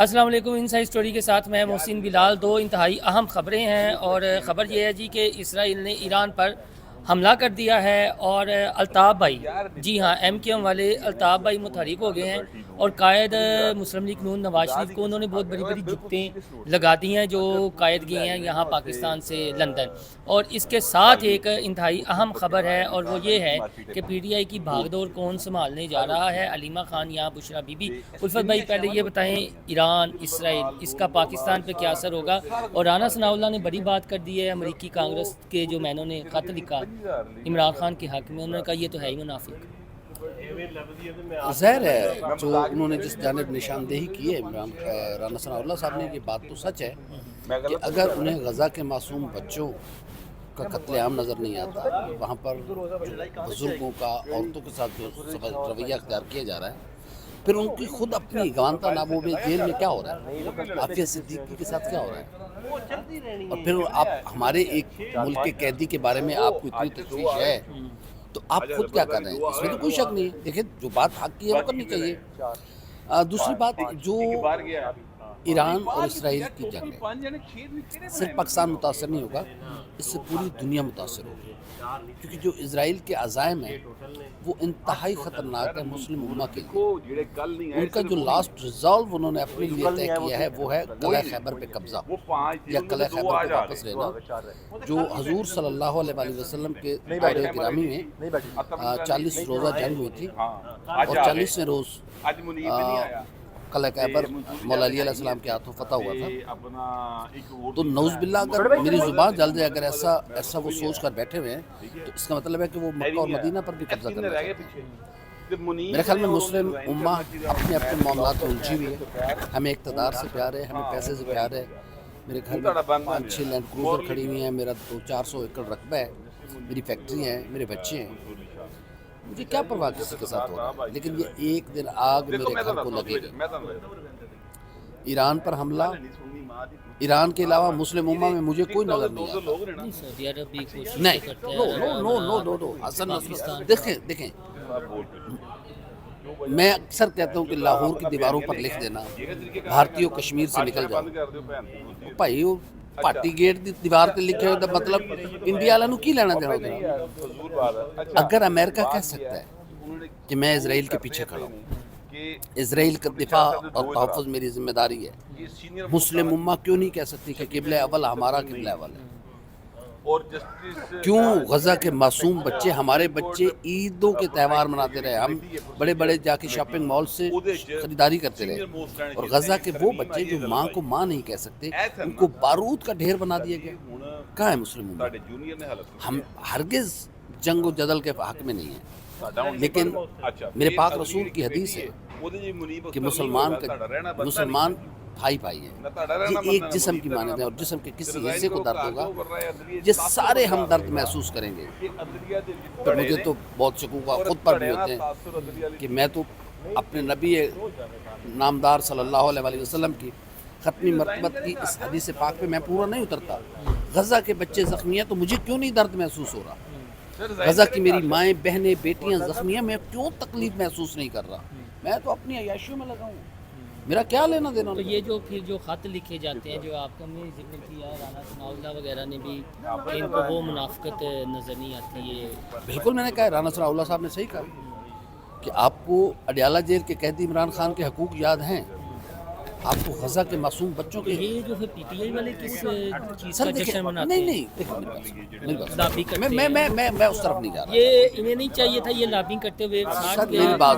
السلام علیکم۔ Inside story کے ساتھ میں محسن بلال۔ دو انتہائی اہم خبریں ہیں اور خبر یہ ہے جی کہ اسرائیل نے ایران پر حملہ کر دیا ہے اور الطاف بھائی، جی ہاں ایم کیو ایم والے الطاف بھائی متحرک ہو گئے ہیں اور قائد مسلم لیگ نون نواز شریف کو انہوں نے بہت بڑی بڑی جگتیں لگا دی ہیں جو قائد گئے ہیں یہاں پاکستان سے لندن۔ اور اس کے ساتھ ایک انتہائی اہم خبر ہے اور وہ یہ ہے کہ پی ٹی آئی کی بھاگ دوڑ کون سنبھالنے جا رہا ہے، علیمہ خان یا بشرا بی بی۔ الفت بھائی پہلے یہ بتائیں، ایران اسرائیل اس کا پاکستان پہ کیا اثر ہوگا؟ اور رانا ثناء اللہ نے بڑی بات کر دی ہے، امریکی کانگریس کے جو مینوں نے خط لکھا عمران خان کے حق میں، انہوں نے کہا یہ تو ہے ہی منافق۔ ظاہر ہے جو انہوں نے جس جانب نشاندہی کی ہے رانا ثناء اللہ صاحب نے، یہ بات تو سچ ہے کہ اگر انہیں غزہ کے معصوم بچوں کا قتل عام نظر نہیں آتا، وہاں پر بزرگوں کا عورتوں کے ساتھ جو رویہ اختیار کیا جا رہا ہے، پھر ان کی خود اپنی گوانتانامو میں جیل میں کیا ہو رہا ہے، عافیہ صدیقی کے ساتھ کیا ہو رہا ہے، اور پھر آپ ہمارے ایک ملک کے قیدی کے بارے میں آپ کو اتنی تشویش ہے تو آپ خود کیا کر رہے ہیں؟ اس میں تو کوئی شک نہیں ہے۔ دیکھیں جو بات حق کی ہے وہ کرنی چاہیے۔ دوسری بات، جو ایران اور اسرائیل کی جنگ ہے، صرف پاکستان متاثر نہیں ہوگا، اس سے پوری دنیا متاثر ہوگی، کیونکہ جو اسرائیل کے عزائم ہیں وہ انتہائی خطرناک ہے مسلم امہ کے لیے۔ ان کا جو لاسٹ ریزالو انہوں نے اپنے لیے طے کیا ہے وہ ہے قلعہ خیبر پہ قبضہ یا قلعہ خیبر پہ واپس لینا، جو حضور صلی اللہ علیہ وآلہ وسلم کے دور گرامی میں 40 روزہ جنگ ہوئی تھی اور 40ویں روز قلعہ خیبر مولا علی علیہ السلام کے ہاتھوں فتح ہوا تھا۔ تو نعوذ باللہ اگر میری زبان جل جائے، اگر ایسا وہ سوچ کر بیٹھے ہوئے ہیں تو اس کا مطلب ہے کہ وہ مکہ اور مدینہ پر بھی قبضہ کرنا چاہتے ہیں۔ میرے خیال میں مسلم امہ اپنے معاملات میں الجھی ہوئی ہے، ہمیں اقتدار سے پیار ہے، ہمیں پیسے سے پیار ہے۔ میرے گھر میں 5-6 لینڈ کروزر کھڑی ہوئی ہیں، میرا 200-400 ایکڑ رقبہ ہے، میری فیکٹری ہیں، میرے بچے ہیں، مجھے کیا پرواہ کسی کے ساتھ ہو رہا ہے، لیکن یہ ایک دن آگ میرے گھر کو لگے گی۔ ایران پر حملہ، ایران کے علاوہ مسلم امہ میں مجھے کوئی نظر نہیں آتا۔ سعودی عرب بھی کوشش نہیں، کرتا ہے۔ نو حسن دیکھیں میں اکثر کہتا ہوں کہ لاہور کی دیواروں پر لکھ دینا بھارتیوں کشمیر سے نکل جاؤ، بھائی وہ پارٹی گیٹ دی دیوار تے لکھے ہوئے دا مطلب انڈیا والوں کی لینا دینا ہوتا۔ اگر امریکہ کہہ سکتا ہے کہ میں اسرائیل کے پیچھے کھڑا ہوں، اسرائیل کا دفاع اور تحفظ میری ذمہ داری ہے، مسلم امہ کیوں نہیں کہہ سکتی کہ قبلہ اول ہمارا قبلہ اول ہے؟ کیوں غزہ کے معصوم بچے، ہمارے بچے عیدوں کے تہوار مناتے رہے، ہم بڑے بڑے جا کے شاپنگ مال سے خریداری کرتے رہے، اور غزہ کے وہ بچے جو ماں کو ماں نہیں کہہ سکتے ان کو بارود کا ڈھیر بنا دیا گیا؟ کہاں ہے مسلم امہ؟ ہم ہرگز جنگ و جدل کے حق میں نہیں ہیں، لیکن میرے پاک رسول کی حدیث ہے کہ مسلمان بھائی ہیں، یہ ایک جسم کی مانند ہے، اور جسم کے کسی حصے کو درد ہوگا یہ سارے ہم درد محسوس کریں گے۔ تو مجھے تو بہت شکوک خود پر بھی ہوتے ہیں کہ میں تو اپنے نبی نامدار صلی اللہ علیہ وآلہ وسلم کی ختمی مرتبت کی اس حدیث پاک پہ میں پورا نہیں اترتا۔ غزہ کے بچے زخمی ہیں تو مجھے کیوں نہیں درد محسوس ہو رہا؟ غزہ کی میری مائیں بہنیں بیٹیاں زخمی ہیں، میں کیوں تکلیف محسوس نہیں کر رہا؟ میں تو اپنی عیاشیوں میں لگا ہوں، میرا کیا لینا دینا؟ تو یہ جو پھر جو خط لکھے جاتے ہیں، جو آپ کا نے ذکر کیا رانا ثناء اللہ وغیرہ نے بھی، کہ ان کو وہ منافقت نظر نہیں آتی ہے۔ بالکل میں نے کہا، رانا ثناء اللہ صاحب نے صحیح کہا کہ آپ کو اڈیالہ جیل کے قیدی عمران خان کے حقوق یاد ہیں، آپ کو غزہ کے معصوم بچوں کے یہ جو پھر پی ٹی آئی والے کس چیز سر کا دیکھیں، جشن مناتے ہیں؟ نہیں، لابی کرتے ہیں۔ میں اس طرف نہیں جا رہا۔ یہ انہیں نہیں چاہیے تھا یہ لابنگ کرتے ہوئے، میری بات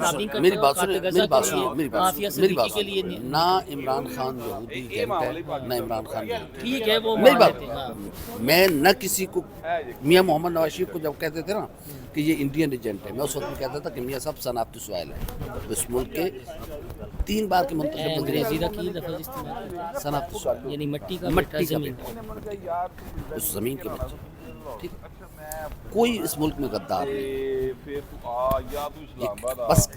سنیں، نہ عمران خان یہودی ایجنٹ ہے، نہ عمران خان یہودی۔ ٹھیک ہے، وہ میری بات، ہاں۔ میں نہ کسی کو، میاں محمد نواز شریف کو جب کہتے تھے نا کہ یہ انڈین ایجنٹ ہے، میں اس وقت میں کہتا تھا کہ میاں صاحب صنعت سوائل ہے، اس ملک کے 3 بار کے منتخب انگریزی کا کی لفظ استعمال کرتے ہیں، صنعت سوائل، یعنی مٹی کا زمین، اس زمین کے بچے، ٹھیک، کوئی اس ملک میں غدار نہیں، یہ بس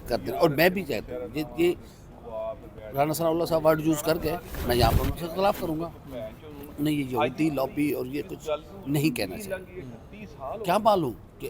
کر دیں۔ اور میں بھی چاہتا ہوں یہ رانا ثناء اللہ صاحب ورڈ یوز کر کے میں یہاں پر ان سے خلاف کروں گا، انہیں یہ یہودی لابی اور یہ کچھ نہیں کہنا چاہیے۔ کیا معلوم کہ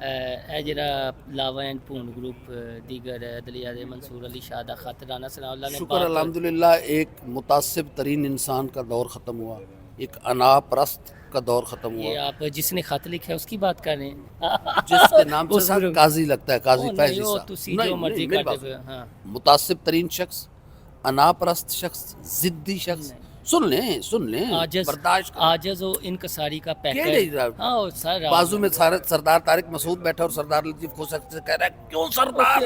اے جڑا لاوا اینڈ پونڈ گروپ دیگر عدلیہ دے منصور علی شاہ دا خط رانا ثناء اللہ نے شکر الحمدللہ ایک متعصب ترین انسان کا دور ختم ہوا، ایک انا پرست کا دور ختم یہ ہوا، آپ جس نے خط لکھا ہے اس کی بات کر رہے ہیں جس کے نام سے صاحب قاضی لگتا ہے، قاضی فیض وہ عیسیٰ۔ تسی جو مرضی میری کرتے بات ہوئے ہاں متعصب ترین شخص، انا پرست شخص، ضدی شخص، سن لیں برداشت کریں۔ عاجز و انکساری کا کہہ نہیں پیکر رہا، ہاں سر بازو میں سردار طارق مسعود بیٹھا اور سردار لطیف کھوسک سے کہہ رہا ہے کیوں سردار؟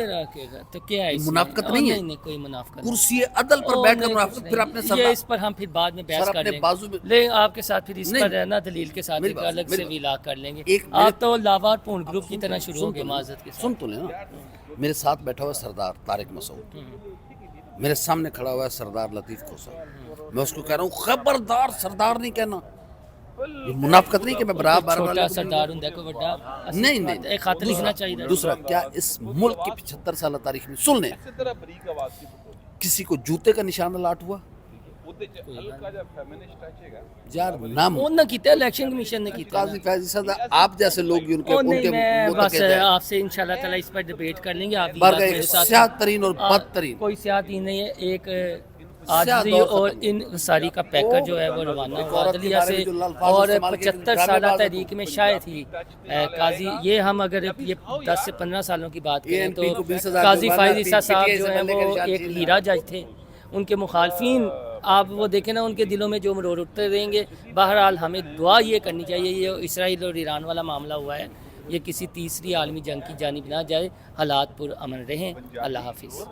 تو کیا ہے اس میں؟ منافقت نہیں ہے؟ نہیں کوئی منافقت نہیں۔ کرسی عدل پر بیٹھ کر منافقت، پھر اپنے یہ سردار اس پر ہم پھر بعد میں بحث سر کر اپنے لیں بازو میں لیں آپ کے ساتھ پھر اس نہیں، پر نا دلیل کے ساتھ میری ایک بات، الگ میری سے بات۔ ویلا کر لیں گے۔ ایک آپ تو لاوا پونڈ گروپ کی طرح شروع ہو گئے معذرت کے ساتھ۔ سن تو لیں نا، میرے ساتھ بیٹھا ہوا ہے سردار طارق مسعود، میرے سامنے کھڑا ہوا ہے سردار لطیف کھوسک، میں اس کو کہہ رہا ہوں خبردار سردار نہیں کہنا، یہ منافقت نہیں کہ میں برابر چھوٹا سردار ہوں کو بڑا نہیں ایک خط لکھنا چاہیے۔ دوسرا کیا اس ملک کی 75 سالہ تاریخ میں سن لیں کسی کو جوتے کا نشان الاٹ ہوا؟ یار نام انہوں نے کیتا الیکشن کمیشن نے کیتا قاضی فیض عیسیٰ آپ جیسے لوگ بھی ان کے میں وہ بس کہتے ہیں آپ سے انشاءاللہ تعالی اس پر ڈیبیٹ کر لیں گے۔ آپ بر گئے سیاہ ترین اور بدترین کوئی سیاحتی نہیں ہے، ایک عاجزی اور انکساری کا پیکر جو ہے وہ روانہ ہوا عدلیہ سے، اور 75 سالہ تحریک میں شاید ہی قاضی یہ ہم اگر یہ 10 سے 15 سالوں کی بات کریں تو قاضی فیض عیسیٰ صاحب جو ہیں وہ ایک ہیرا جج تھے، ان کے مخالفین آپ وہ دیکھیں نا ان کے دلوں میں جو مرور اٹھتے رہیں گے۔ بہرحال ہمیں دعا یہ کرنی چاہیے یہ اسرائیل اور ایران والا معاملہ ہوا ہے یہ کسی تیسری عالمی جنگ کی جانب نہ جائے، حالات پر امن رہیں۔ اللہ حافظ۔